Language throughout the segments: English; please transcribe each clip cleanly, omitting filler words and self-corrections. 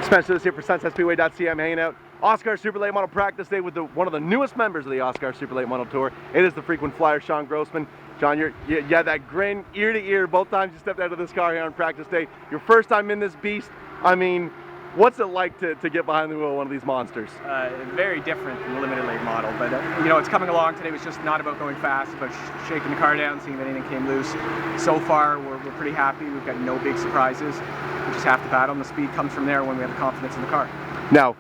Spencer is here for SunsetSpeedway.ca. I'm hanging out OSCAAR Super Late Model practice day with one of the newest members of the OSCAAR Super Late Model Tour. It is the frequent flyer, Sean Grosman. John, you had that grin ear to ear both times you stepped out of this car here on practice day. Your first time in this beast. I mean, what's it like to get behind the wheel of one of these monsters? Very different from the limited late model, but you know, it's coming along today. It was just not about going fast, but shaking the car down, seeing if anything came loose. So far, we're pretty happy. We've got no big surprises. We just have to battle, and the speed comes from there when we have the confidence in the car. Now,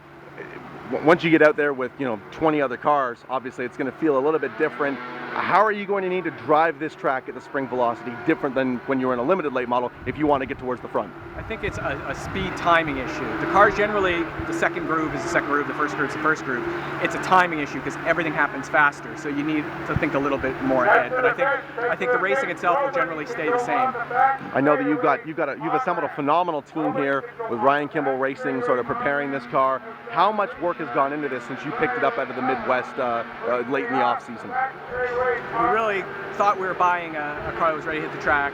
once you get out there with 20 other cars, obviously it's going to feel a little bit different. How are you going to need to drive this track at the spring velocity different than when you were in a limited late model if you want to get towards the front? I think it's a speed timing issue. The cars generally, the second groove is the second groove, the first groove is the first groove. It's a timing issue because everything happens faster, so you need to think a little bit more ahead. But I think the racing itself will generally stay the same. I know that you've assembled a phenomenal team here with Ryan Kimball Racing, sort of preparing this car. How much work has gone into this since you picked it up out of the Midwest late in the off season? We really thought we were buying a car that was ready to hit the track.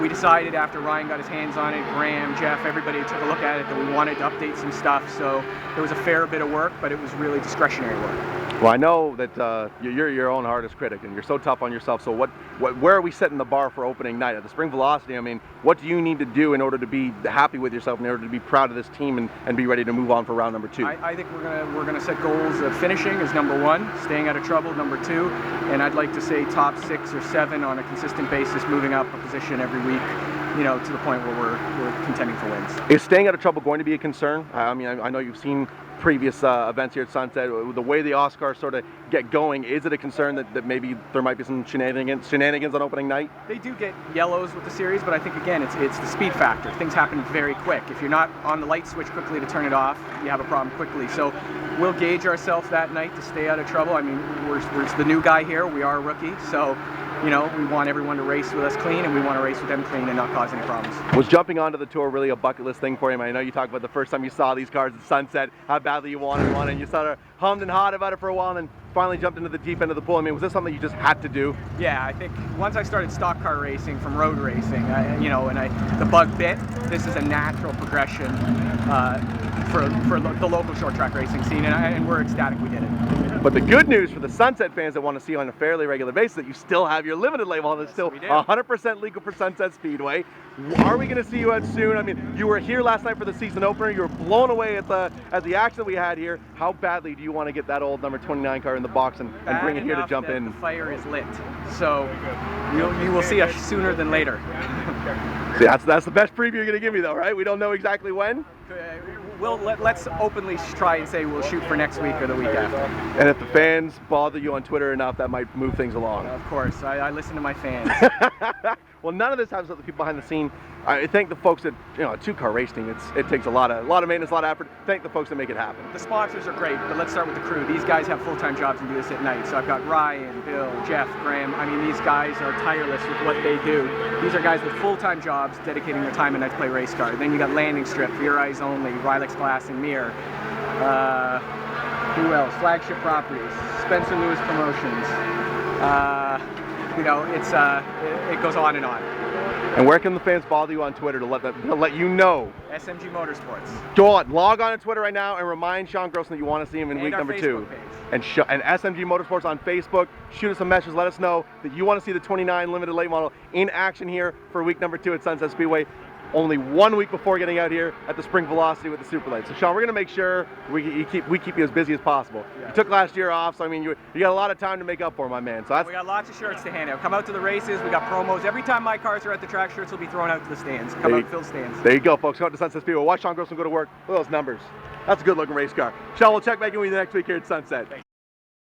We decided after Ryan got his hands on it, Graham, Jeff, everybody took a look at it, that we wanted to update some stuff. So there was a fair bit of work, but it was really discretionary work. Well, I know that you're your own hardest critic, and you're so tough on yourself. So where are we setting the bar for opening night? At the spring velocity, I mean, what do you need to do in order to be happy with yourself, in order to be proud of this team and be ready to move on for round number 2? I think we're gonna set goals of finishing as number 1, staying out of trouble number 2, and I'd like to say top 6 or 7 on a consistent basis, moving up a position every week, to the point where we're contending for wins. Is staying out of trouble going to be a concern? I mean, I know you've seen previous events here at Sunset. The way the OSCAAR sort of get going, is it a concern that maybe there might be some shenanigans on opening night? They do get yellows with the series, but I think again it's the speed factor. Things happen very quick. If you're not on the light switch quickly to turn it off, you have a problem quickly. So we'll gauge ourselves that night to stay out of trouble. I mean, we're the new guy here. We are a rookie, so we want everyone to race with us clean, and we want to race with them clean and not cause any problems. Was jumping onto the tour really a bucket list thing for you? I know you talked about the first time you saw these cars at Sunset, how badly you wanted one, and you sort of hummed and hawed about it for a while, and then finally jumped into the deep end of the pool. I mean, was this something you just had to do? Yeah, I think once I started stock car racing from road racing, the bug bit. This is a natural progression for the local short track racing scene, and we're ecstatic we did it. But the good news for the Sunset fans that want to see you on a fairly regular basis, that you still have your limited late model that's still 100% legal for Sunset Speedway. Are we going to see you out soon? I mean, you were here last night for the season opener. You were blown away at the action that we had here. How badly do you want to get that old number 29 car in the box and bring it here to jump in? The fire is lit, so you will see us sooner than later. See, that's the best preview you're going to give me, though, right? We don't know exactly when. Let's openly try and say we'll shoot for next week or the week after. And if the fans bother you on Twitter enough, that might move things along. Of course, I listen to my fans. Well, none of this happens with the people behind the scene. I thank the folks that, a two-car racing, it takes a lot of maintenance, a lot of effort. Thank the folks that make it happen. The sponsors are great, but let's start with the crew. These guys have full-time jobs and do this at night. So I've got Ryan, Bill, Jeff, Graham. I mean, these guys are tireless with what they do. These are guys with full-time jobs dedicating their time at night to play race car. Then you got Landing Strip, For Your Eyes Only, Rylex Glass and Mirror. Who else? Flagship Properties, Spencer Lewis Promotions. It goes on and on. And where can the fans bother you on Twitter to let you know? SMG Motorsports. Go on, log on to Twitter right now and remind Sean Grosman that you want to see him in week number 2. And SMG Motorsports on Facebook. Shoot us a message, let us know that you want to see the 29 limited late model in action here for week number 2 at Sunset Speedway. Only 1 week before getting out here at the spring velocity with the Super Late. So Sean, we're going to make sure we keep you as busy as possible. Yeah. You took last year off, so I mean you got a lot of time to make up for, my man. So we got lots of shirts to hand out. Come out to the races. We got promos. Every time my cars are at the track, shirts will be thrown out to the stands. Come out and fill stands. There you go, folks. Come out to Sunset Speedway. Watch Sean Grosman go to work. Look at those numbers. That's a good-looking race car. Sean, we'll check back in with you next week here at Sunset. Thanks.